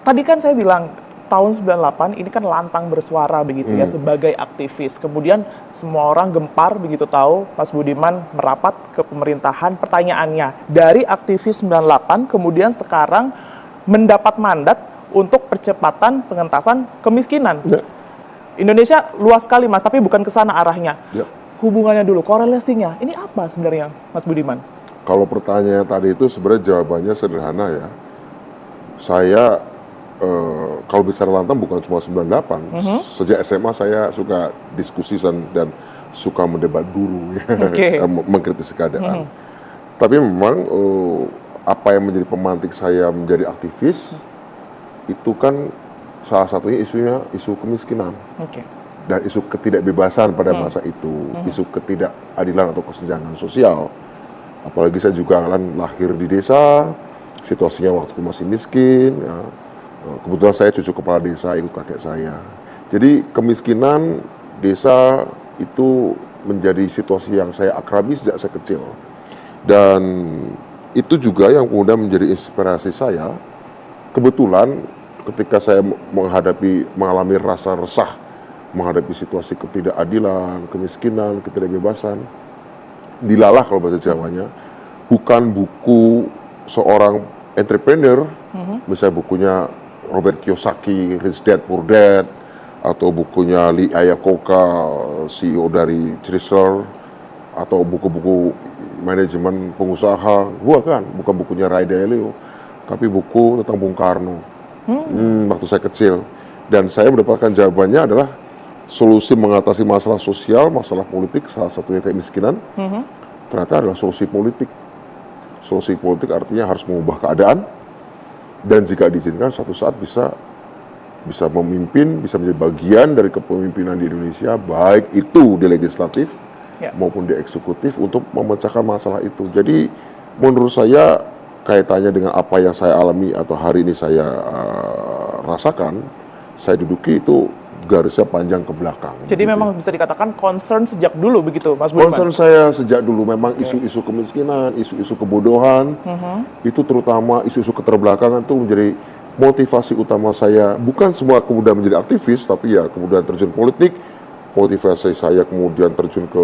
tadi kan saya bilang tahun 98 ini kan lantang bersuara begitu ya sebagai aktivis. Kemudian semua orang gempar begitu tahu Mas Budiman merapat ke pemerintahan. Pertanyaannya, dari aktivis 98 kemudian sekarang mendapat mandat untuk percepatan pengentasan kemiskinan. Ya. Indonesia luas sekali Mas, tapi bukan ke sana arahnya. Ya. Hubungannya dulu, korelasinya, ini apa sebenarnya Mas Budiman? Kalau pertanyaan tadi itu sebenarnya jawabannya sederhana ya. Saya kalau bicara lantang bukan cuma 98. Sejak SMA saya suka diskusi dan suka mendebat guru, ya, mengkritisi keadaan. Tapi memang apa yang menjadi pemantik saya menjadi aktivis itu kan salah satunya isu kemiskinan dan isu ketidakbebasan pada masa itu, isu ketidakadilan atau kesenjangan sosial. Apalagi saya juga kan lahir di desa, situasinya waktu itu masih miskin. Ya. Kebetulan saya cucu kepala desa, ikut kakek saya. Jadi kemiskinan desa itu menjadi situasi yang saya akrabi sejak saya kecil. Dan itu juga yang kemudian menjadi inspirasi saya. Kebetulan ketika saya mengalami rasa resah, menghadapi situasi ketidakadilan, kemiskinan, ketidakbebasan, dilalah kalau bahasa Jawanya, bukan buku seorang entrepreneur, misalnya bukunya Robert Kiyosaki, Rich Dad Poor Dad, atau bukunya Lee Iacocca, CEO dari Chrysler, atau buku-buku manajemen pengusaha, bukan bukunya Ray Dalio, tapi buku tentang Bung Karno. Waktu saya kecil, dan saya mendapatkan jawabannya adalah solusi mengatasi masalah sosial, masalah politik, salah satunya kemiskinan, ternyata adalah solusi politik. Solusi politik artinya harus mengubah keadaan, dan jika diizinkan suatu saat bisa memimpin, bisa menjadi bagian dari kepemimpinan di Indonesia, baik itu di legislatif maupun di eksekutif, untuk memecahkan masalah itu. Jadi menurut saya kaitannya dengan apa yang saya alami atau hari ini saya rasakan, saya duduki itu garisnya panjang ke belakang. Jadi gitu. Memang bisa dikatakan concern sejak dulu begitu, Mas Budiman? Concern saya sejak dulu memang isu-isu kemiskinan, isu-isu kebodohan, itu terutama isu-isu keterbelakangan itu menjadi motivasi utama saya. Bukan semua kemudian menjadi aktivis, tapi ya kemudian terjun politik. Motivasi saya kemudian terjun ke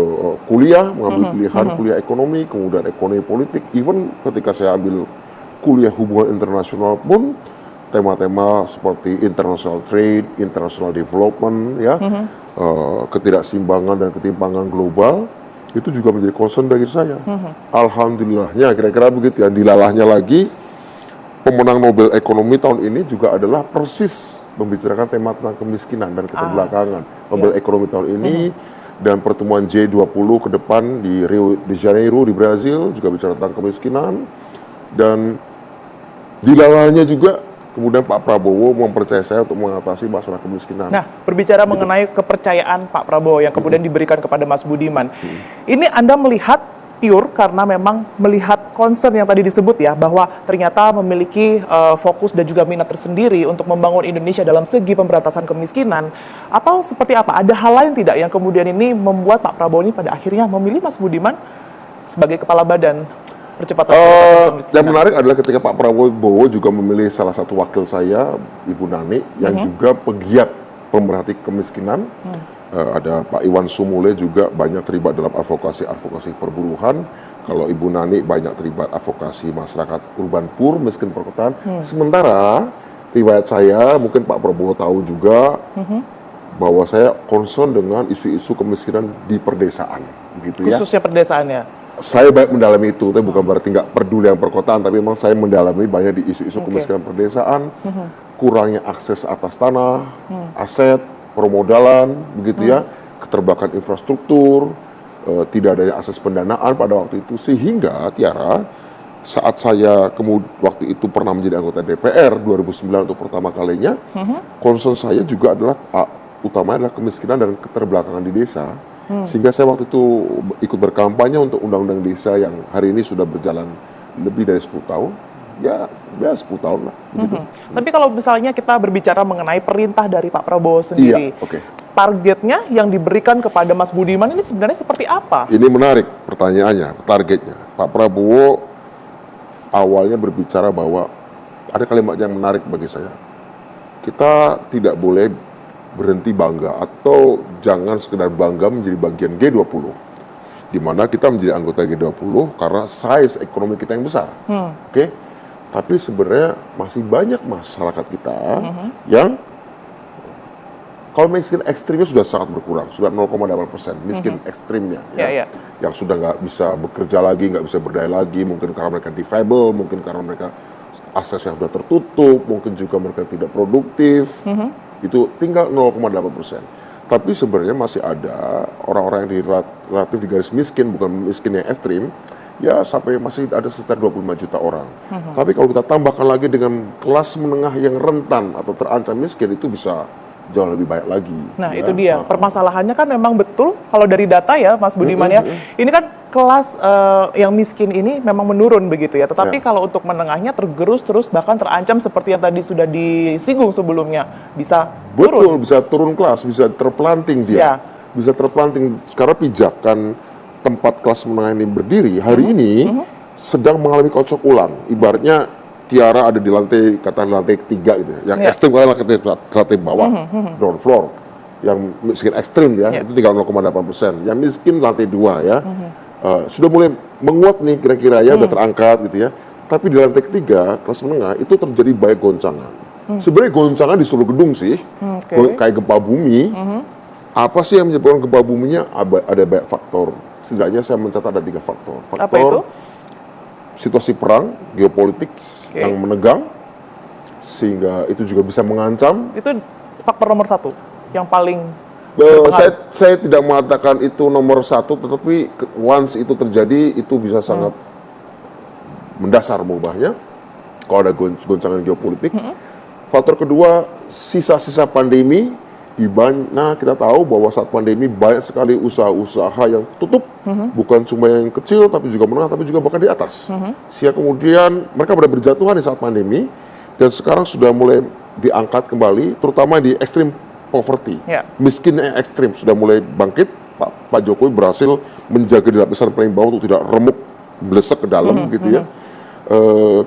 kuliah, mengambil pilihan kuliah ekonomi, kemudian ekonomi politik. Even ketika saya ambil kuliah hubungan internasional pun, tema-tema seperti international trade, international development, ya, ketidakseimbangan dan ketimpangan global, itu juga menjadi concern bagi saya. Alhamdulillahnya, kira-kira begitu ya. Dilalahnya lagi, pemenang Nobel Ekonomi tahun ini juga adalah persis membicarakan tema tentang kemiskinan dan keterbelakangan. Nobel Ekonomi tahun ini dan pertemuan G20 ke depan di Rio de Janeiro di Brazil juga bicara tentang kemiskinan. Dan dilalahnya juga kemudian Pak Prabowo mempercayai saya untuk mengatasi masalah kemiskinan. Nah, berbicara mengenai kepercayaan Pak Prabowo yang kemudian diberikan kepada Mas Budiman, ini Anda melihat pure karena memang melihat concern yang tadi disebut ya, bahwa ternyata memiliki fokus dan juga minat tersendiri untuk membangun Indonesia dalam segi pemberantasan kemiskinan, atau seperti apa? Ada hal lain tidak yang kemudian ini membuat Pak Prabowo ini pada akhirnya memilih Mas Budiman sebagai kepala badan percepatan kemiskinan? Yang menarik adalah ketika Pak Prabowo juga memilih salah satu wakil saya, Ibu Nani, yang juga pegiat pemerhati kemiskinan. Ada Pak Iwan Sumule juga banyak terlibat dalam advokasi perburuhan. Kalau Ibu Nani banyak terlibat advokasi masyarakat urban poor, miskin perkotaan. Sementara riwayat saya, mungkin Pak Prabowo tahu juga, bahwa saya concern dengan isu-isu kemiskinan di perdesaan, gitu ya. Khususnya perdesaannya. Saya banyak mendalami itu, tapi bukan berarti nggak peduli yang perkotaan, tapi memang saya mendalami banyak di isu-isu kemiskinan perdesaan, kurangnya akses atas tanah, aset, permodalan, begitu ya, keterbelakangan infrastruktur, tidak adanya akses pendanaan pada waktu itu, sehingga Tiara, saat saya waktu itu pernah menjadi anggota DPR 2009 untuk pertama kalinya, concern saya juga adalah utamanya adalah kemiskinan dan keterbelakangan di desa. Sehingga saya waktu itu ikut berkampanye untuk undang-undang desa yang hari ini sudah berjalan lebih dari 10 tahun. Ya 10 tahun lah. Begitu. Tapi kalau misalnya kita berbicara mengenai perintah dari Pak Prabowo sendiri, targetnya yang diberikan kepada Mas Budiman ini sebenarnya seperti apa? Ini menarik pertanyaannya, targetnya. Pak Prabowo awalnya berbicara bahwa ada kalimat yang menarik bagi saya. kita tidak boleh berhenti bangga atau jangan sekedar bangga menjadi bagian G20, di mana kita menjadi anggota G20 karena size ekonomi kita yang besar. Oke? Tapi sebenarnya masih banyak masyarakat kita yang kalau miskin ekstrimnya sudah sangat berkurang, sudah 0,8% miskin ekstrimnya, ya. Yang sudah nggak bisa bekerja lagi, nggak bisa berdaya lagi, mungkin karena mereka difabel, mungkin karena mereka aksesnya sudah tertutup, mungkin juga mereka tidak produktif, itu tinggal 0,8%. Tapi sebenarnya masih ada orang-orang yang relatif di garis miskin, bukan miskin yang ekstrim, ya sampai masih ada sekitar 25 juta orang. Tapi kalau kita tambahkan lagi dengan kelas menengah yang rentan atau terancam miskin, itu bisa jauh lebih baik lagi. Nah, itu dia. Permasalahannya kan memang betul kalau dari data ya, Mas Budiman ya. Ini kan kelas yang miskin ini memang menurun begitu ya. Tetapi kalau untuk menengahnya tergerus terus bahkan terancam seperti yang tadi sudah disinggung sebelumnya. Bisa Betul, bisa turun kelas, bisa terpelanting dia. Bisa terpelanting karena pijakan tempat kelas menengah ini berdiri hari ini sedang mengalami kocok ulang. Ibaratnya Tiara ada di lantai, lantai ketiga gitu ya. Yang ekstrim adalah lantai bawah, ground floor. Yang miskin ekstrim ya, itu tinggal 0,8%. Yang miskin lantai 2 ya. Sudah mulai menguat nih kira-kira ya, udah terangkat gitu ya. Tapi di lantai ketiga, kelas menengah, itu terjadi banyak goncangan. Sebenarnya goncangan di seluruh gedung sih, kayak gempa bumi. Apa sih yang menyebabkan gempa buminya? Ada banyak faktor. Setidaknya saya mencatat ada 3 faktor. Apa itu? Situasi perang, geopolitik yang menegang, sehingga itu juga bisa mengancam. Itu faktor nomor 1 yang paling saya tidak mengatakan itu nomor 1, tetapi once itu terjadi, itu bisa sangat mendasar mengubahnya kalau ada goncangan geopolitik. Faktor kedua, sisa-sisa pandemi, di mana kita tahu bahwa saat pandemi banyak sekali usaha-usaha yang tutup, bukan cuma yang kecil, tapi juga menengah, tapi juga bahkan di atas. Sehingga kemudian mereka pada berjatuhan di saat pandemi, dan sekarang sudah mulai diangkat kembali, terutama di extreme poverty. Miskin yang ekstrim sudah mulai bangkit. Pak Jokowi berhasil menjaga di lapisan paling bawah untuk tidak remuk, blesek ke dalam gitu ya.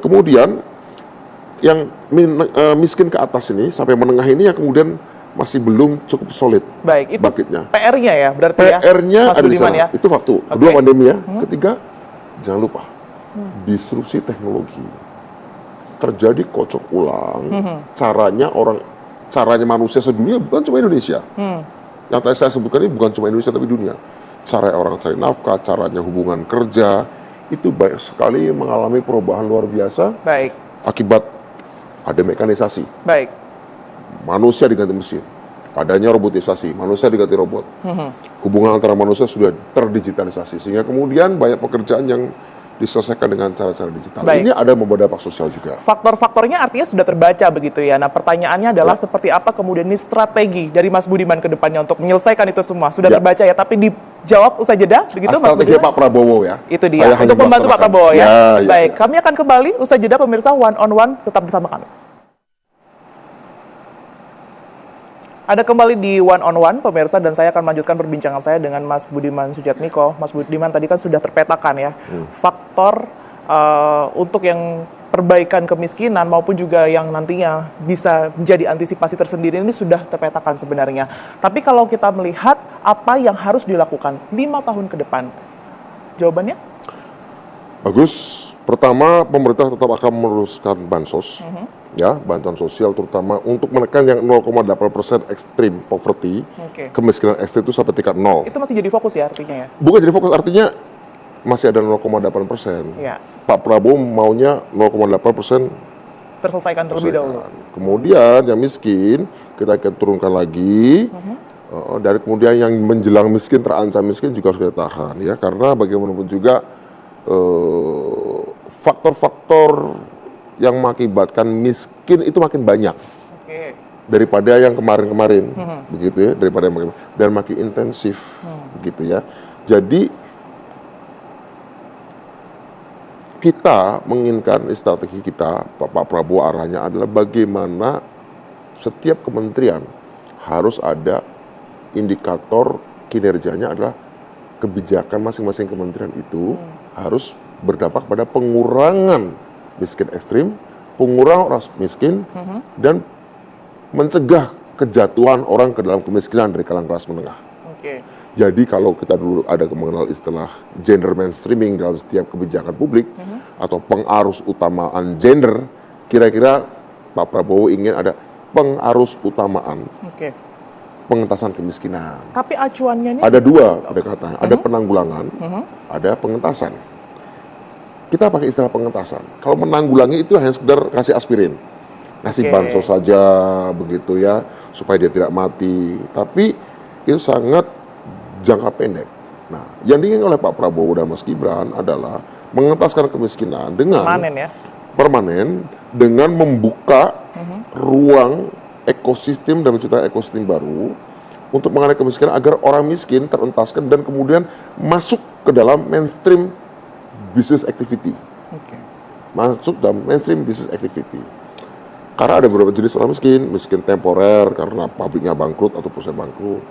Kemudian yang miskin ke atas ini, sampai menengah ini yang kemudian masih belum cukup solid. Baik, itu bangkitnya. PR-nya ya, berarti ya. PR-nya ada di sana. Itu faktor. Kedua, pandemi ya. Ketiga, jangan lupa disrupsi teknologi. Terjadi kocok ulang. Caranya manusia sedunia bukan cuma Indonesia. Yang tadi saya sebutkan ini bukan cuma Indonesia tapi dunia. Cara orang cari nafkah, caranya hubungan kerja, itu banyak sekali mengalami perubahan luar biasa. Baik. Akibat ada mekanisasi. Baik. Manusia diganti mesin, adanya robotisasi, manusia diganti robot. Hubungan antara manusia sudah terdigitalisasi, sehingga kemudian banyak pekerjaan yang diselesaikan dengan cara-cara digital. Ini ada membawa dampak sosial juga. Faktor-faktornya artinya sudah terbaca begitu ya. Nah, pertanyaannya adalah seperti apa kemudian ini strategi dari Mas Budiman ke depannya untuk menyelesaikan itu semua? Sudah terbaca ya, tapi dijawab usai jeda begitu Mas Budiman? Strategi Pak Prabowo ya. Itu dia, untuk membantu Pak Prabowo ya. Baik, kami akan kembali usai jeda pemirsa One on One, tetap bersama kami. Ada kembali di One on One, pemirsa, dan saya akan melanjutkan perbincangan saya dengan Mas Budiman Sujatmiko. Mas Budiman tadi kan sudah terpetakan ya, faktor untuk yang perbaikan kemiskinan maupun juga yang nantinya bisa menjadi antisipasi tersendiri ini sudah terpetakan sebenarnya. Tapi kalau kita melihat apa yang harus dilakukan 5 tahun ke depan, jawabannya? Bagus. Pertama, pemerintah tetap akan meneruskan bansos. Ya, bantuan sosial terutama untuk menekan yang 0,8% extreme poverty, kemiskinan ekstrim itu sampai tingkat 0. Itu masih jadi fokus ya artinya ya? Bukan jadi fokus, artinya masih ada 0,8%. Pak Prabowo maunya 0,8% terselesaikan terlebih dahulu. Kemudian yang miskin kita akan turunkan lagi. Dari kemudian yang menjelang miskin, terancam miskin juga harus kita tahan ya, karena bagaimanapun juga faktor-faktor yang mengakibatkan miskin itu makin banyak daripada yang kemarin-kemarin, begitu ya, daripada yang kemarin, dan makin intensif, begitu ya. Jadi kita menginginkan strategi kita, Pak Prabowo arahnya adalah bagaimana setiap kementerian harus ada indikator kinerjanya adalah kebijakan masing-masing kementerian itu harus berdampak pada pengurangan miskin ekstrim, pengurangan orang miskin, dan mencegah kejatuhan orang ke dalam kemiskinan dari kalangan kelas menengah. Oke. Jadi kalau kita dulu ada mengenal istilah gender mainstreaming dalam setiap kebijakan publik atau pengarus utamaan gender, kira-kira Pak Prabowo ingin ada pengarus utamaan Oke. pengentasan kemiskinan. Tapi acuannya ini Ada dua pendekatan, ada penanggulangan, ada pengentasan. Kita pakai istilah pengentasan. Kalau menanggulangi itu hanya sekedar kasih aspirin, ngasih Oke. bansos saja begitu ya, supaya dia tidak mati. Tapi itu sangat jangka pendek. Nah, yang diinginkan oleh Pak Prabowo dan Mas Gibran adalah mengentaskan kemiskinan dengan permanen dengan membuka ruang ekosistem dan menciptakan ekosistem baru untuk mengalami kemiskinan agar orang miskin terentaskan dan kemudian masuk ke dalam mainstream business activity. Masuk dalam mainstream business activity. Karena ada beberapa jenis orang miskin, miskin temporer karena pabriknya bangkrut atau perusahaan bangkrut.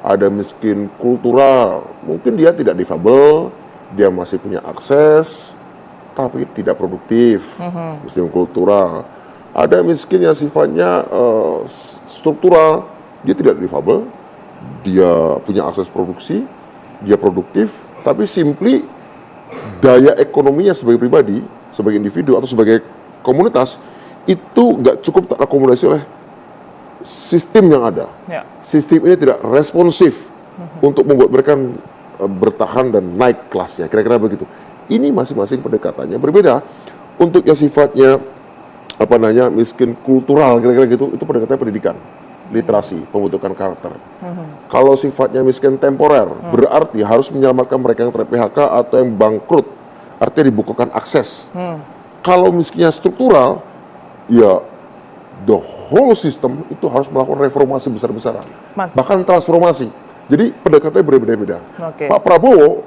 Ada miskin kultural, mungkin dia tidak difabel, dia masih punya akses, tapi tidak produktif, miskin kultural. Ada miskin yang sifatnya struktural, dia tidak difabel, dia punya akses produksi, dia produktif, tapi simply daya ekonominya sebagai pribadi, sebagai individu atau sebagai komunitas itu nggak cukup terakomodasi oleh sistem yang ada. Sistem ini tidak responsif untuk membuat mereka bertahan dan naik kelasnya, kira-kira begitu. Ini masing-masing pendekatannya berbeda. Untuk yang sifatnya miskin kultural, kira-kira gitu, itu pendekatannya pendidikan, literasi, pembentukan karakter. Kalau sifatnya miskin temporer, berarti harus menyelamatkan mereka yang ter-PHK atau yang bangkrut, artinya dibukakan akses. Kalau miskinnya struktural, ya the whole system itu harus melakukan reformasi besar-besaran, bahkan transformasi. Jadi pendekatannya berbeda-beda. Pak Prabowo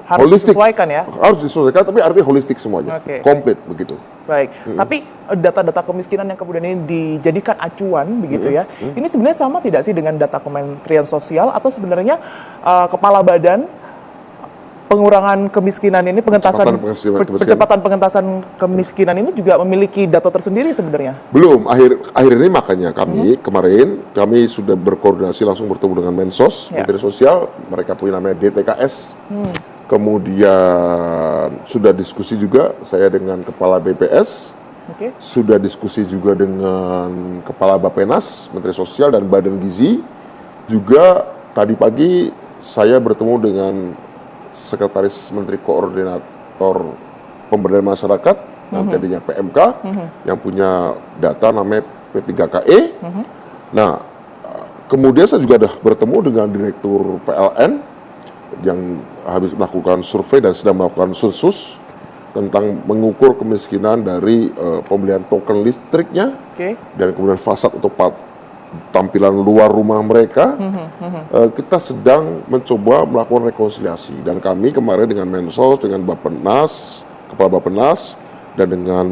harus disesuaikan ya? Harus disesuaikan, tapi artinya holistik semuanya, komplit begitu. Baik, tapi data-data kemiskinan yang kemudian ini dijadikan acuan begitu ya, ini sebenarnya sama tidak sih dengan data Kementerian Sosial atau sebenarnya Kepala Badan Pengurangan Kemiskinan ini, percepatan pengentasan kemiskinan ini juga memiliki data tersendiri sebenarnya? Belum, akhir ini makanya kami kemarin kami sudah berkoordinasi langsung bertemu dengan Mensos, Menteri Sosial, mereka punya namanya DTKS. Kemudian sudah diskusi juga saya dengan Kepala BPS, sudah diskusi juga dengan Kepala Bappenas, Menteri Sosial dan Badan Gizi. Juga tadi pagi saya bertemu dengan Sekretaris Menteri Koordinator Pemberdayaan Masyarakat, yang tadinya PMK, yang punya data namanya P3KE. Nah, kemudian saya juga sudah bertemu dengan Direktur PLN yang habis melakukan survei dan sedang melakukan sensus tentang mengukur kemiskinan dari pembelian token listriknya, dan kemudian fasad atau tampilan luar rumah mereka. Kita sedang mencoba melakukan rekonsiliasi, dan kami kemarin dengan Mensos, dengan Bappenas, Kepala Bappenas, dan dengan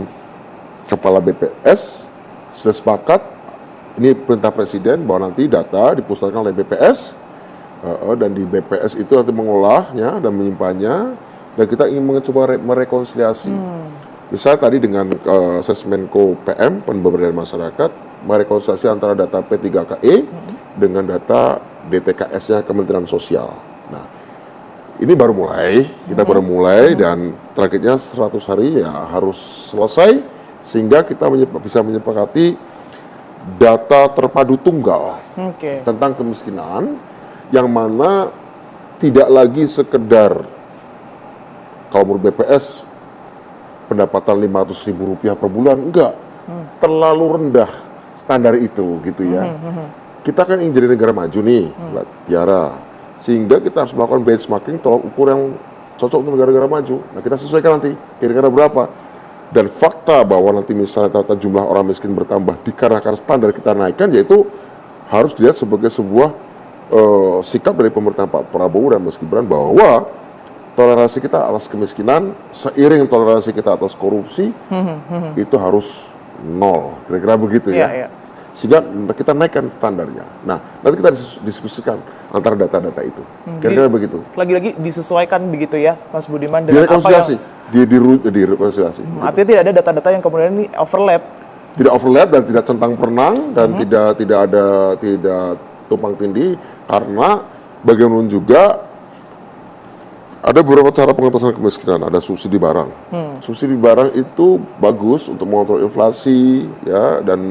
Kepala BPS sudah sepakat, ini perintah Presiden bahwa nanti data dipusatkan oleh BPS, dan di BPS itu nanti mengolahnya dan menyimpannya, dan kita ingin mencoba merekonsiliasi. Misalnya tadi dengan Sesmenko PM, Pemberdayaan Masyarakat, merekonsiliasi antara data P3KE dengan data DTKS-nya Kementerian Sosial. Nah, ini baru mulai, kita baru mulai, dan targetnya 100 hari ya harus selesai, sehingga kita bisa menyepakati data terpadu tunggal tentang kemiskinan, yang mana tidak lagi sekedar, kalau menurut BPS, pendapatan Rp500.000 per bulan, enggak, terlalu rendah standar itu gitu ya. Kita kan ingin jadi negara maju nih, Mbak Tiara, sehingga kita harus melakukan benchmarking tolak ukur yang cocok untuk negara-negara maju. Nah, kita sesuaikan nanti kira-kira berapa, dan fakta bahwa nanti misalnya tata jumlah orang miskin bertambah dikarenakan standar kita naikkan, yaitu harus dilihat sebagai sebuah sikap dari pemerintahan Pak Prabowo dan Mas Gibran bahwa toleransi kita atas kemiskinan seiring toleransi kita atas korupsi itu harus nol, kira-kira begitu ya. Sehingga kita naikkan standarnya. Nah, nanti kita diskusikan antara data-data itu, kira-kira begitu. Lagi-lagi disesuaikan begitu ya, Mas Budiman, dengan direkonsiliasi, apa yang direkonsiliasi. Artinya tidak ada data-data yang kemudian ini overlap tidak overlap dan tidak centang perenang dan tidak tumpang tindih, karena bagaimanapun juga ada beberapa cara pengentasan kemiskinan. Ada subsidi barang. Subsidi barang itu bagus untuk mengontrol inflasi, ya, dan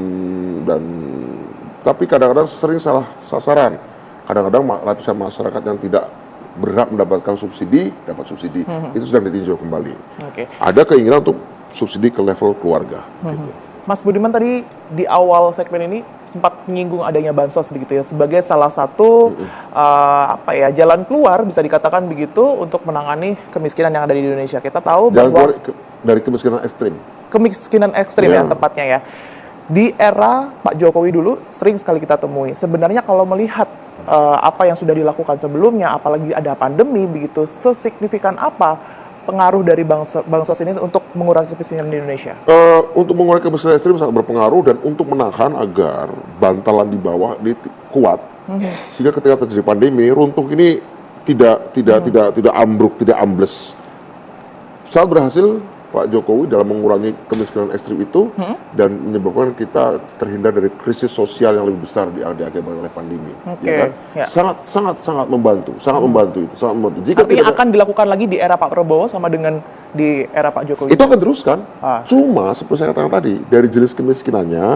tapi kadang-kadang sering salah sasaran. Kadang-kadang lapisan masyarakat yang tidak berhak mendapatkan subsidi dapat subsidi. Itu sedang ditinjau kembali. Ada keinginan untuk subsidi ke level keluarga. Gitu. Mas Budiman tadi di awal segmen ini sempat menyinggung adanya bansos begitu ya sebagai salah satu jalan keluar bisa dikatakan begitu untuk menangani kemiskinan yang ada di Indonesia. Kita tahu jalan bahwa dari kemiskinan ekstrim. Kemiskinan ekstrim ya tepatnya ya. Di era Pak Jokowi dulu sering sekali kita temui. Sebenarnya kalau melihat apa yang sudah dilakukan sebelumnya, apalagi ada pandemi begitu, sesignifikan apa pengaruh dari bansos ini untuk mengurangi kemiskinan di Indonesia? Untuk mengurangi kemiskinan ekstrim sangat berpengaruh, dan untuk menahan agar bantalan di bawah kuat, sehingga ketika terjadi pandemi runtuh ini tidak ambruk, tidak ambles. Sangat berhasil Pak Jokowi dalam mengurangi kemiskinan ekstrim itu dan menyebabkan kita terhindar dari krisis sosial yang lebih besar diakibatkan oleh pandemi. Ya kan? Sangat membantu, itu. Jika artinya akan dilakukan lagi di era Pak Prabowo sama dengan di era Pak Jokowi? Itu akan teruskan. Cuma seperti saya katakan tadi, dari jenis kemiskinannya,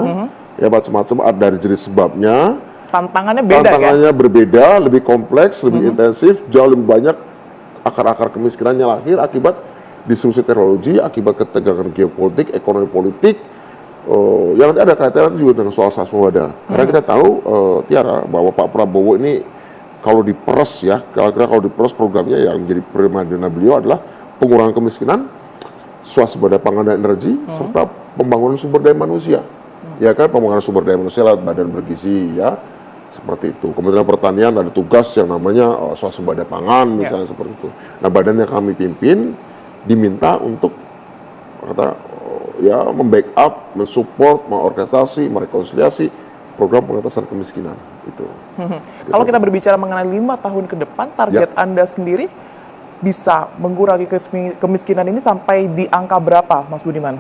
ya macam-macam, dari jenis sebabnya, tantangannya berbeda, lebih kompleks, lebih intensif, jauh lebih banyak akar-akar kemiskinannya lahir akibat disrupsi teknologi, akibat ketegangan geopolitik, ekonomi politik, yang nanti ada kaitannya juga dengan soal swasembada. Karena kita tahu, Tiara, bahwa Pak Prabowo ini kalau diperes ya, kira-kira kalau diperes programnya yang menjadi primadona beliau adalah pengurangan kemiskinan, swasembada pangan dan energi, serta pembangunan sumber daya manusia. Ya kan, pembangunan sumber daya manusia lewat badan bergizi, ya, seperti itu. Kementerian Pertanian ada tugas yang namanya swasembada pangan, misalnya seperti itu. Nah, badan yang kami pimpin diminta untuk membackup, mensupport, mengorkestrasi, merekonsiliasi program pengentasan kemiskinan itu. Kalau kita berbicara mengenai 5 tahun ke depan, target Anda sendiri bisa mengurangi kemiskinan ini sampai di angka berapa, Mas Budiman?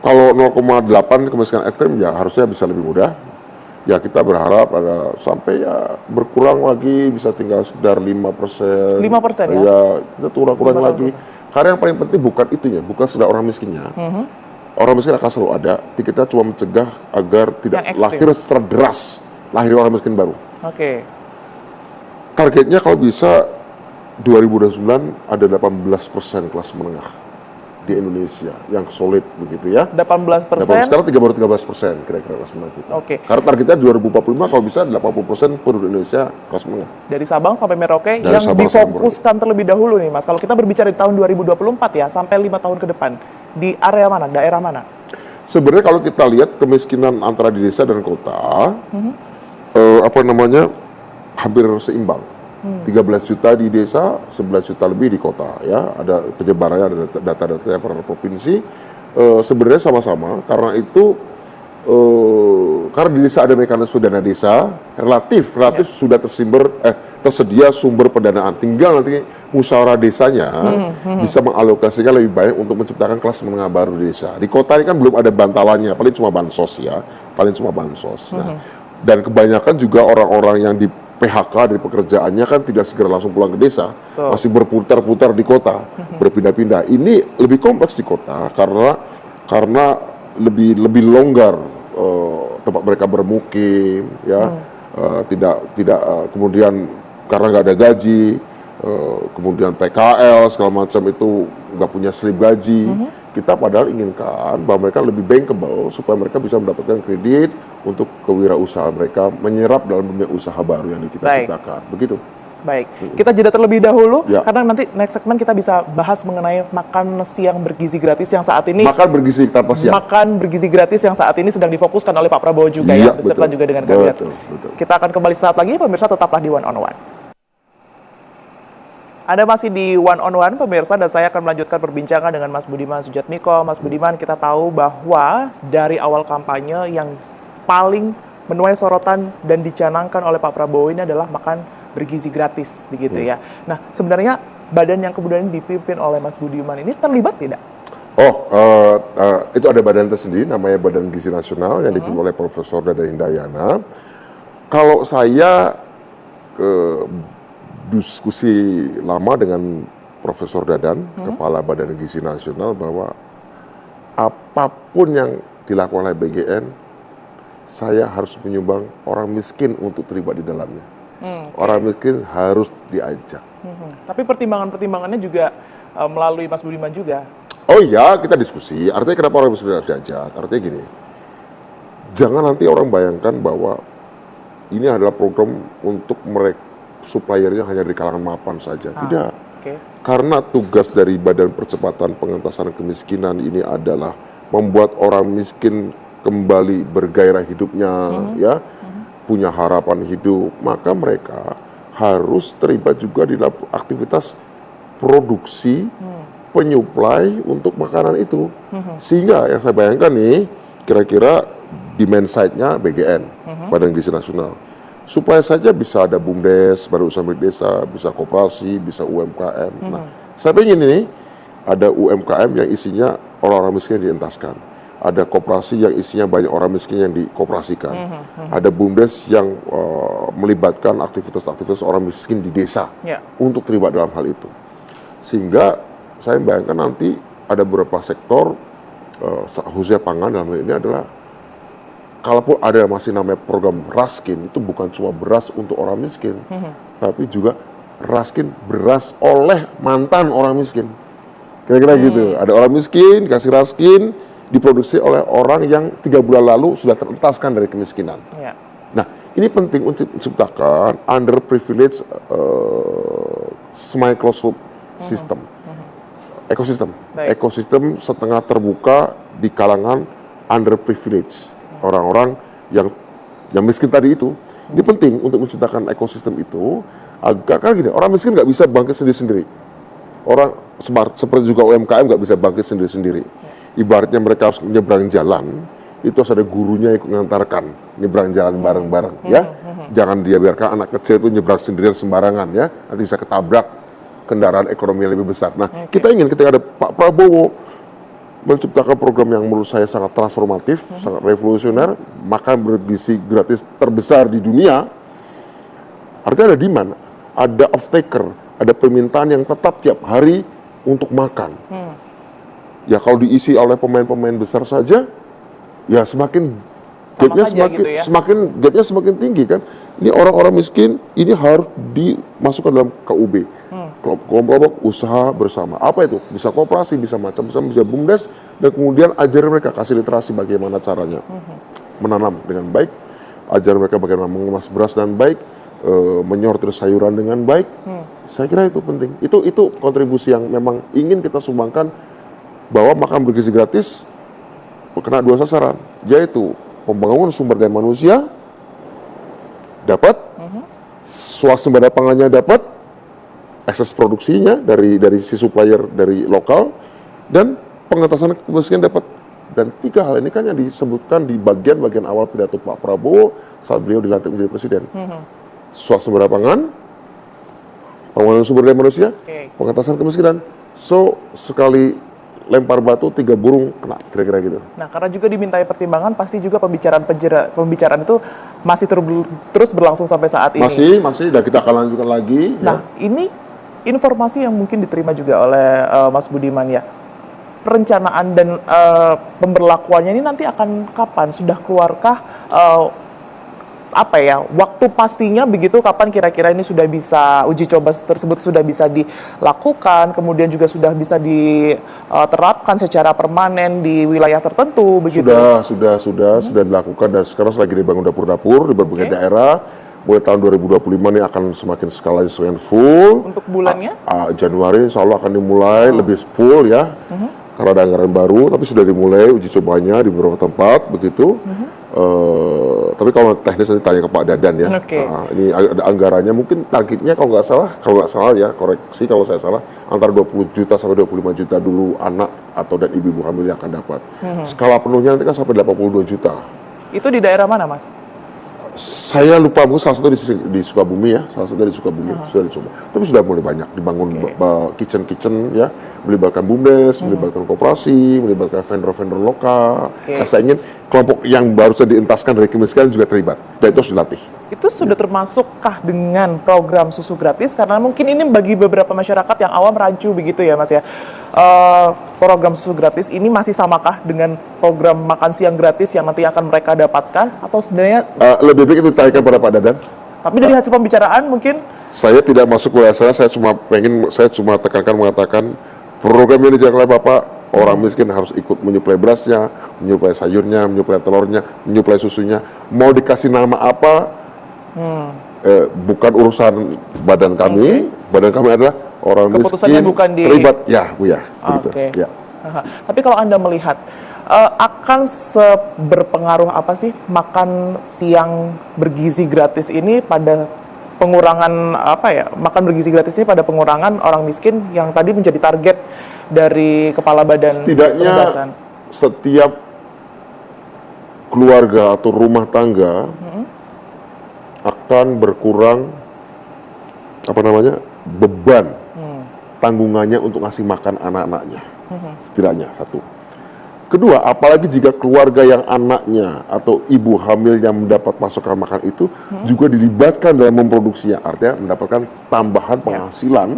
Kalau 0,8 kemiskinan ekstrim ya harusnya bisa lebih mudah. Ya kita berharap ada sampai ya berkurang lagi, bisa tinggal sekitar 5%. 5% ya? Ya, kita kurang lagi. Karena yang paling penting bukan itunya, bukan sekedar orang miskinnya. Orang miskin akan selalu ada. Kita cuma mencegah agar tidak lahir secara deras, lahir orang miskin baru. Targetnya kalau bisa 2029 ada 18% kelas menengah di Indonesia yang solid begitu ya. 18%. Sekarang baru 13% kira-kira kelas menengah kita. Karena targetnya 2045 kalau bisa 80% penduduk Indonesia kelas menengah. Dari Sabang sampai Merauke yang difokuskan terlebih dahulu nih Mas. Kalau kita berbicara di tahun 2024 ya, sampai 5 tahun ke depan, di area mana, daerah mana? Sebenarnya kalau kita lihat kemiskinan antara di desa dan kota, hampir seimbang. 13 juta di desa, 11 juta lebih di kota, ya. Ada penyebarannya, ada data-data per provinsi. Sebenarnya sama-sama, karena itu karena di desa ada mekanisme dana desa, relatif sudah tersedia sumber pendanaan. Tinggal nanti musyawarah desanya bisa mengalokasikan lebih baik untuk menciptakan kelas menengah baru di desa. Di kota ini kan belum ada bantalannya, paling cuma bansos ya, Nah, dan kebanyakan juga orang-orang yang di PHK dari pekerjaannya kan tidak segera langsung pulang ke desa, masih berputar-putar di kota, berpindah-pindah. Ini lebih kompleks di kota karena lebih longgar tempat mereka bermukim, ya, kemudian karena nggak ada gaji, kemudian PKL segala macam itu nggak punya slip gaji. Kita padahal inginkan bahwa mereka lebih bankable supaya mereka bisa mendapatkan kredit untuk kewirausahaan mereka, menyerap dalam dunia usaha baru yang kita ciptakan. Begitu. Baik, kita jeda terlebih dahulu karena nanti next segmen kita bisa bahas mengenai makan siang bergizi gratis yang saat ini. Makan bergizi tanpa siang. Makan bergizi gratis yang saat ini sedang difokuskan oleh Pak Prabowo juga ya, beserta juga dengan kabinet. Kita akan kembali saat lagi, pemirsa tetaplah di One on One. Anda masih di One on One, pemirsa, dan saya akan melanjutkan perbincangan dengan Mas Budiman Sujatmiko. Mas Budiman, kita tahu bahwa dari awal kampanye yang paling menuai sorotan dan dicanangkan oleh Pak Prabowo ini adalah makan bergizi gratis, begitu ya. Nah, sebenarnya badan yang kemudian dipimpin oleh Mas Budiman ini terlibat tidak? Itu ada badan tersendiri namanya Badan Gizi Nasional yang dipimpin oleh Profesor Dadan Hindayana. Kalau saya diskusi lama dengan Profesor Dadan, Kepala Badan Gizi Nasional, bahwa apapun yang dilakukan oleh BGN, saya harus menyumbang orang miskin untuk terlibat di dalamnya. Orang miskin harus diajak. Tapi pertimbangan-pertimbangannya juga melalui Mas Budiman juga. Oh iya, kita diskusi. Artinya kenapa orang miskin harus diajak? Artinya gini, jangan nanti orang bayangkan bahwa ini adalah program untuk mereka suppliernya hanya di kalangan mapan saja. Tidak. Okay. Karena tugas dari Badan Percepatan Pengentasan Kemiskinan ini adalah membuat orang miskin kembali bergairah hidupnya, ya, punya harapan hidup. Maka mereka harus terlibat juga di dalam aktivitas produksi, penyuplai untuk makanan itu. Sehingga yang saya bayangkan nih, kira-kira demand side-nya BGN, Badan Gizi Nasional. Supaya saja bisa ada BUMDes, Badan Usaha Milik Desa, bisa koperasi, bisa UMKM. Nah, saya ingin ini ada UMKM yang isinya orang-orang miskin yang dientaskan. Ada koperasi yang isinya banyak orang miskin yang dikoperasikan. Ada BUMDes yang melibatkan aktivitas-aktivitas orang miskin di desa untuk terlibat dalam hal itu. Sehingga saya bayangkan nanti ada beberapa sektor, khususnya pangan dalam hal ini adalah, kalaupun ada masih namanya program Raskin, itu bukan cuma beras untuk orang miskin, tapi juga Raskin beras oleh mantan orang miskin. Kira-kira gitu. Ada orang miskin, kasih Raskin, diproduksi oleh orang yang 3 bulan lalu sudah terentaskan dari kemiskinan. Nah, ini penting untuk menciptakan underprivileged semi-closed loop system. Ekosistem setengah terbuka di kalangan underprivileged, orang-orang yang miskin tadi itu. Ini penting untuk menciptakan ekosistem itu agar, kan gini, orang miskin nggak bisa bangkit sendiri-sendiri. Orang seperti juga UMKM nggak bisa bangkit sendiri-sendiri. Ibaratnya mereka harus menyeberang jalan, itu harus ada gurunya ikut mengantarkan, nyebrang jalan bareng-bareng, ya. Jangan dia biarkan anak kecil itu nyebrang sendirian sembarangan, ya. Nanti bisa ketabrak kendaraan ekonomi yang lebih besar. Nah, kita ingin ketika ada Pak Prabowo menciptakan program yang menurut saya sangat transformatif, sangat revolusioner, makan bergizi gratis terbesar di dunia, artinya ada demand, ada off-taker, ada permintaan yang tetap tiap hari untuk makan. Ya kalau diisi oleh pemain-pemain besar saja, ya semakin gapnya semakin tinggi kan. Ini orang-orang miskin ini harus dimasukkan dalam KUB. Kelompok usaha bersama. Apa itu? Bisa koperasi, bisa macam-macam, bisa BUMDes, dan kemudian ajar mereka, kasih literasi bagaimana caranya menanam dengan baik, ajar mereka bagaimana mengemas beras dengan baik, menyortir sayuran dengan baik. Saya kira itu penting. Itu kontribusi yang memang ingin kita sumbangkan, bahwa makan bergizi gratis kena 2 sasaran, yaitu pembangunan sumber daya manusia dapat, swasembada pangannya dapat, akses produksinya dari si supplier dari lokal, dan pengentasan kemiskinan dapat. Dan 3 hal ini kan yang disebutkan di bagian-bagian awal pidato Pak Prabowo saat beliau dilantik menjadi presiden. Swasembada pangan, pembangunan sumber daya manusia, pengentasan kemiskinan. So, sekali lempar batu 3 burung kena, kira-kira gitu. Nah, karena juga dimintai pertimbangan, pasti juga pembicaraan itu masih terus berlangsung sampai saat ini. Masih, dan kita akan lanjutkan lagi. Nah, ini informasi yang mungkin diterima juga oleh Mas Budiman, ya. Perencanaan dan pemberlakuannya ini nanti akan kapan? Sudah keluarkah waktu pastinya begitu, kapan kira-kira ini sudah bisa, uji coba tersebut sudah bisa dilakukan, kemudian juga sudah bisa diterapkan secara permanen di wilayah tertentu begitu? Sudah dilakukan, dan sekarang lagi dibangun dapur-dapur di berbagai daerah. Mulai tahun 2025 ini akan semakin skalanya semakin full. Untuk bulannya? Januari insya Allah akan dimulai lebih full, ya. Karena ada anggaran baru, tapi sudah dimulai uji cobanya di beberapa tempat begitu. Tapi kalau teknis nanti tanya ke Pak Dadan, ya. Ini ada anggarannya, mungkin targetnya kalau nggak salah ya, koreksi kalau saya salah, antara 20 juta sampai 25 juta dulu anak atau dan ibu-ibu hamil yang akan dapat. Skala penuhnya nanti kan sampai 82 juta. Itu di daerah mana, Mas? Saya lupa, mungkin salah satu di Sukabumi ya, salah satu di Sukabumi sudah dicoba. Tapi sudah mulai banyak dibangun kitchen ya, melibatkan BUMDes, melibatkan koperasi, melibatkan vendor-vendor lokal. Nah, saya ingin kelompok yang baru saja dientaskan dari kemiskinan juga terlibat, dan itu harus dilatih. Itu sudah termasukkah dengan program susu gratis? Karena mungkin ini bagi beberapa masyarakat yang awam rancu begitu ya Mas ya. Program susu gratis ini masih samakah dengan program makan siang gratis yang nanti akan mereka dapatkan? Atau sebenarnya Lebih baik itu ditanyakan pada Pak Dadan. tapi dari hasil pembicaraan mungkin Saya tidak masuk ke sana, saya cuma tekankan mengatakan program ini dijalankan oleh Bapak, orang miskin harus ikut menyuplai berasnya, menyuplai sayurnya, menyuplai telurnya, menyuplai susunya. Mau dikasih nama apa? Bukan urusan badan kami. Badan kami adalah orang Keputusannya miskin bukan di- terlibat. Ya, Bu ya, begitu. Oke. Ya. Tapi kalau Anda melihat akan berpengaruh apa sih makan siang bergizi gratis ini pada pengurangan makan bergizi gratis ini pada pengurangan orang miskin yang tadi menjadi target dari Kepala Badan Setidaknya Penugasan? setiap keluarga atau rumah tangga akan berkurang beban tanggungannya untuk ngasih makan anak-anaknya, setidaknya satu. Kedua, apalagi jika keluarga yang anaknya atau ibu hamil yang mendapat pasokan makan itu juga dilibatkan dalam memproduksinya, artinya mendapatkan tambahan penghasilan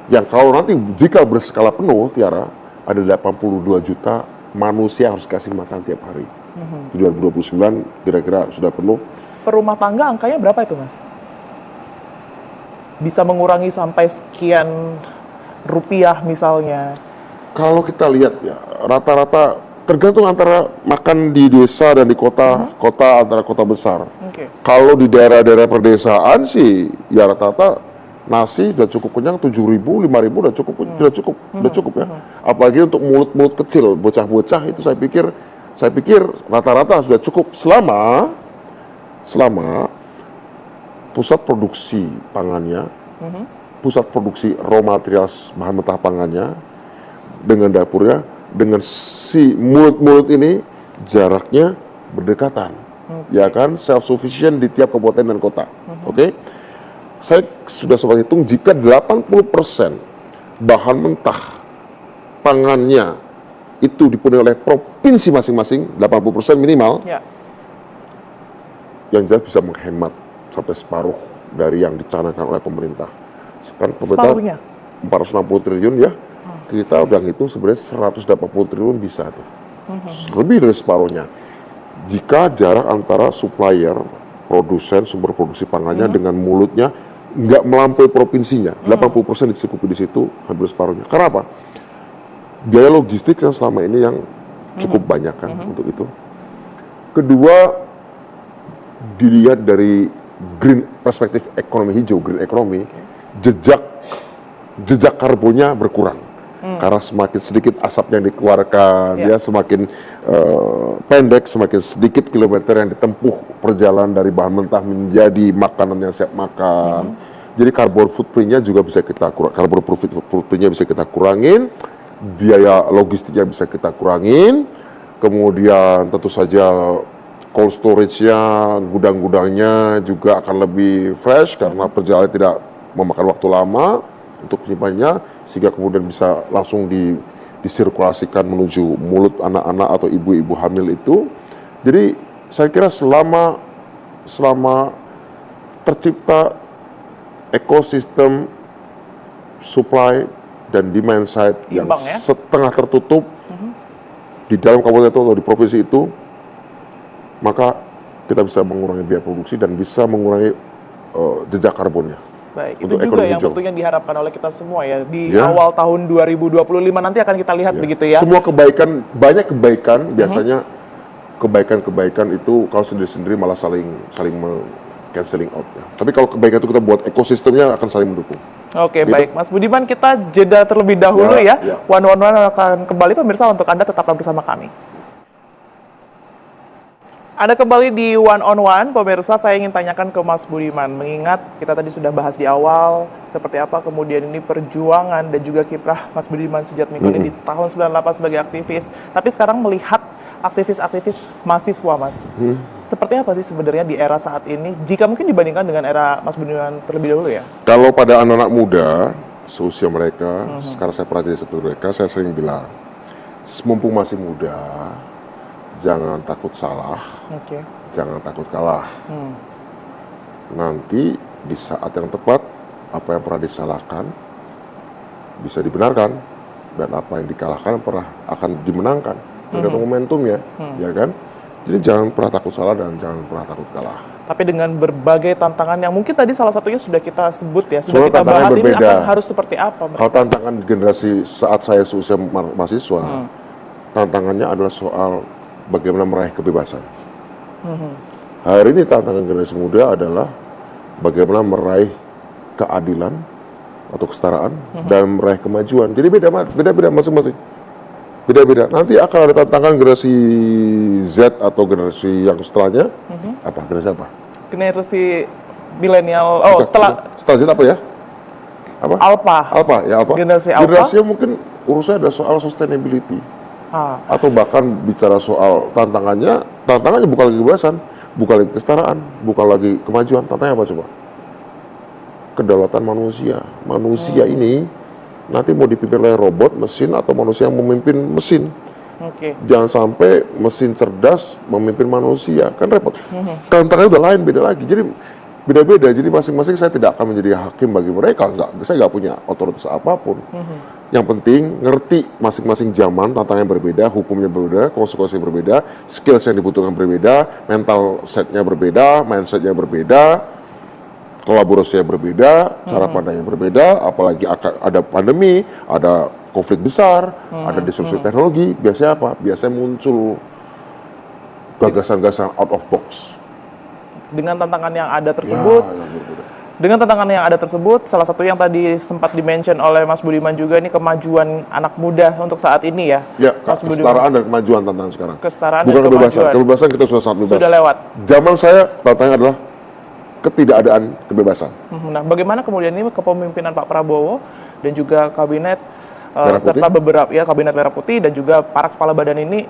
yang kalau nanti jika berskala penuh, Tiara, ada 82 juta manusia harus kasih makan tiap hari. Di 2029 kira-kira sudah penuh. Per rumah tangga angkanya berapa itu Mas? Bisa mengurangi sampai sekian rupiah misalnya. Kalau kita lihat ya, rata-rata tergantung antara makan di desa dan di kota, antara kota besar. Oke. Kalau di daerah-daerah perdesaan sih, ya rata-rata nasi sudah cukup kenyang, 7.000, 5.000 udah cukup ya. Apalagi untuk mulut-mulut kecil, bocah-bocah itu saya pikir rata-rata sudah cukup selama pusat produksi pangannya, pusat produksi raw material bahan mentah pangannya dengan dapurnya, dengan si mulut-mulut ini jaraknya berdekatan, ya kan, self sufficient di tiap kabupaten dan kota. Oke. Saya sudah sempat hitung, jika 80% bahan mentah pangannya itu dipenuhi oleh provinsi masing-masing, 80% minimal, Ya. yang jelas bisa menghemat sampai separuh dari yang dicanangkan oleh pemerintah. Kan Separuhnya? pemerintah 460 triliun ya, kita udah ngitung sebenarnya 180 triliun bisa tuh. Lebih dari separuhnya. Jika jarak antara supplier, produsen, sumber produksi pangannya dengan mulutnya nggak melampaui provinsinya, 80% dicukupi di situ, hampir separuhnya. Karena apa? Biaya logistik yang selama ini yang cukup banyak kan untuk itu. Kedua, dilihat dari perspektif ekonomi hijau, green economy, jejak karbonnya berkurang. Karena semakin sedikit asap yang dikeluarkan, ya semakin pendek, semakin sedikit kilometer yang ditempuh perjalanan dari bahan mentah menjadi makanan yang siap makan. Jadi carbon footprint-nya juga bisa kita carbon footprint-nya bisa kita kurangin, biaya logistiknya bisa kita kurangin, kemudian tentu saja cold storage-nya, gudang-gudangnya juga akan lebih fresh karena perjalanan tidak memakan waktu lama untuk penyimpanannya, sehingga kemudian bisa langsung disirkulasikan menuju mulut anak-anak atau ibu-ibu hamil itu. Jadi saya kira selama tercipta ekosistem supply dan demand side yang Imbang, ya? setengah tertutup di dalam kabupaten itu atau di provinsi itu, maka kita bisa mengurangi biaya produksi dan bisa mengurangi jejak karbonnya. Baik, itu Untuk juga ekonomi yang hijau. tentunya diharapkan oleh kita semua ya. Di Ya. awal tahun 2025 nanti akan kita lihat begitu ya. Semua kebaikan, banyak kebaikan, biasanya kebaikan-kebaikan itu kalau sendiri-sendiri malah saling cancelling out ya. Tapi kalau kebaikan itu kita buat ekosistemnya akan saling mendukung. Oke, Gitu. baik. Mas Budiman, kita jeda terlebih dahulu ya. Ya. One akan kembali, pemirsa, untuk Anda tetaplah bersama kami. Anda kembali di One on One, pemirsa. Saya ingin tanyakan ke Mas Budiman, mengingat kita tadi sudah bahas di awal seperti apa kemudian ini perjuangan dan juga kiprah Mas Budiman Sujatmiko ini di tahun 98 sebagai aktivis. Tapi sekarang melihat aktivis-aktivis mahasiswa, Mas. Seperti apa sih sebenarnya di era saat ini, jika mungkin dibandingkan dengan era Mas Budiman terlebih dahulu ya? Kalau pada anak-anak muda, seusia mereka, sekarang saya pernah jadi seperti mereka, saya sering bilang, mumpung masih muda, jangan takut salah, Oke. jangan takut kalah. Nanti di saat yang tepat, apa yang pernah disalahkan bisa dibenarkan, dan apa yang dikalahkan akan dimenangkan. Tergantung momentumnya, ya kan? Jadi jangan pernah takut salah dan jangan pernah takut kalah. Tapi dengan berbagai tantangan yang mungkin tadi salah satunya sudah kita sebut ya, Soalnya sudah kita tantangan bahas, ini berbeda. akan harus seperti apa, Mbak? Kalau tantangan generasi saat saya seusia mahasiswa, tantangannya adalah soal bagaimana meraih kebebasan. Hari ini tantangan generasi muda adalah bagaimana meraih keadilan atau kesetaraan dan meraih kemajuan. Jadi beda-beda masing-masing. Beda-beda. Nanti akan ada tantangan generasi Z atau generasi yang setelahnya. Apa? Generasi apa? Generasi milenial, setelah Setelah Z apa ya? Apa? Alpha, ya Alpha. Generasi Alpha. Generasinya mungkin urusannya ada soal sustainability. Atau bahkan bicara soal tantangannya bukan lagi kebebasan, bukan lagi kesetaraan, bukan lagi kemajuan. Tantangannya apa coba? Kedaulatan manusia. Manusia ini nanti mau dipimpin oleh robot, mesin, atau manusia yang memimpin mesin. Jangan sampai mesin cerdas memimpin manusia, kan repot. Tantangannya udah lain, beda lagi. Jadi beda-beda. Jadi masing-masing saya tidak akan menjadi hakim bagi mereka. Saya nggak punya otoritas apapun. Yang penting ngerti masing-masing zaman, tantangannya berbeda, hukumnya berbeda, konsekuensinya berbeda, skills yang dibutuhkan berbeda, mental setnya berbeda, mindsetnya berbeda, kolaborasinya berbeda, cara pandangnya berbeda, apalagi ada pandemi, ada konflik besar, ada disrupsi teknologi, biasanya apa? Biasanya muncul gagasan-gagasan out of box. Dengan tantangan yang ada tersebut, salah satu yang tadi sempat di-mention oleh Mas Budiman juga, ini kemajuan anak muda untuk saat ini ya. Ya, Mas kesetaraan dan kemajuan tantangan sekarang. Kesetaraan bukan dan kebebasan. kemajuan. Kebebasan kita sudah sangat bebas. Sudah lewat. Zaman saya tantangannya adalah ketidakadaan kebebasan. Nah, bagaimana kemudian ini kepemimpinan Pak Prabowo dan juga kabinet Merah serta Putih. beberapa kabinet Merah Putih dan juga para kepala badan ini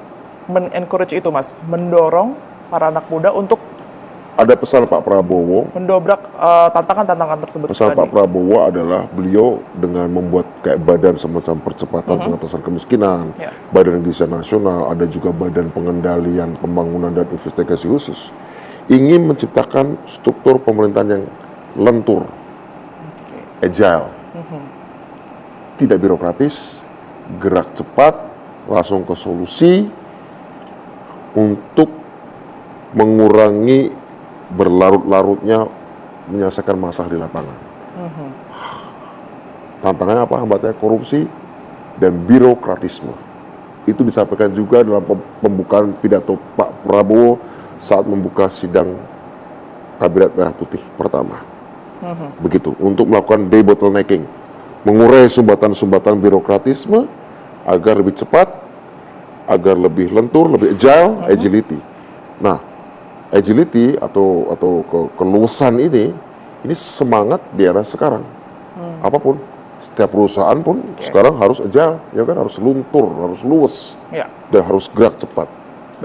men-encourage itu, Mas, mendorong para anak muda untuk Ada pesan Pak Prabowo. mendobrak tantangan-tantangan tersebut Pesan tadi. Pak Prabowo adalah beliau dengan membuat kayak badan semacam percepatan pengatasan kemiskinan, badan gizi nasional, ada juga badan pengendalian pembangunan dan investigasi khusus, ingin menciptakan struktur pemerintahan yang lentur, agile, tidak birokratis, gerak cepat, langsung ke solusi untuk mengurangi berlarut-larutnya menyelesaikan masalah di lapangan. Tantangannya apa? Hambatannya korupsi dan birokratisme. Itu disampaikan juga dalam pembukaan pidato Pak Prabowo saat membuka sidang Kabinet Merah Putih pertama. Begitu, untuk melakukan debottlenecking, mengurai sumbatan-sumbatan birokratisme agar lebih cepat, agar lebih lentur, lebih agility. Nah, agility atau keluasan ini semangat di era sekarang. Apapun, setiap perusahaan pun sekarang harus agile, ya kan, harus luntur, harus luwes, dan harus gerak cepat.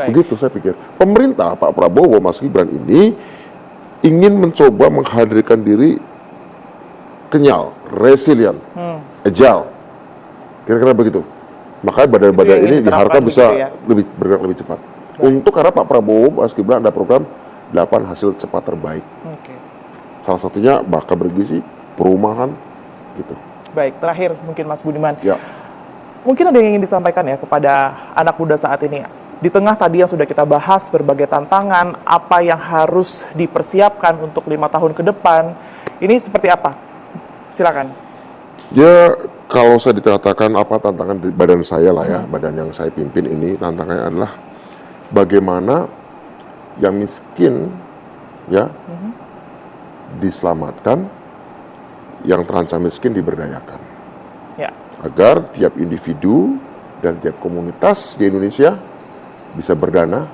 Begitu saya pikir. Pemerintah Pak Prabowo, Mas Gibran ini ingin mencoba menghadirkan diri kenyal, resilient, agile. Kira-kira begitu. Makanya badan-badan ini diharapkan bisa lebih bergerak lebih cepat. Untuk karena Pak Prabowo, Mas Gibran ada program 8 hasil cepat terbaik. Salah satunya bakal bergizi, perumahan, gitu. Baik, terakhir mungkin Mas Budiman. Ya. Mungkin ada yang ingin disampaikan ya kepada anak muda saat ini. Di tengah tadi yang sudah kita bahas berbagai tantangan, apa yang harus dipersiapkan untuk 5 tahun ke depan, ini seperti apa? Silakan. Ya, kalau saya dikatakan apa tantangan di badan saya lah ya, badan yang saya pimpin ini, tantangannya adalah bagaimana yang miskin ya diselamatkan, yang terancam miskin diberdayakan. Agar tiap individu dan tiap komunitas di Indonesia bisa berdana,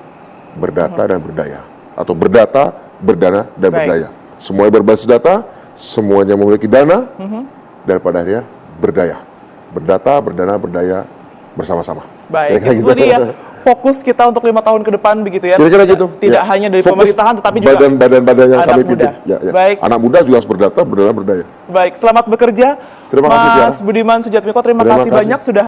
berdata dan berdaya, atau berdata, berdana dan berdaya. Semuanya berbasis data, semuanya memiliki dana, dan pada akhirnya berdaya, berdata, berdana, berdaya bersama-sama. Baik, Kira-kira itu dia fokus kita untuk 5 tahun ke depan begitu ya. Kira-kira gitu. Tidak hanya dari Fokus pemerintahan tetapi juga badan-badan yang anak kami muda. pimpin. Ya. Baik. Anak muda juga harus berdata, berdaya. Baik, selamat bekerja. Terima kasih, Mas Budiman Sujatmiko, terima kasih banyak sudah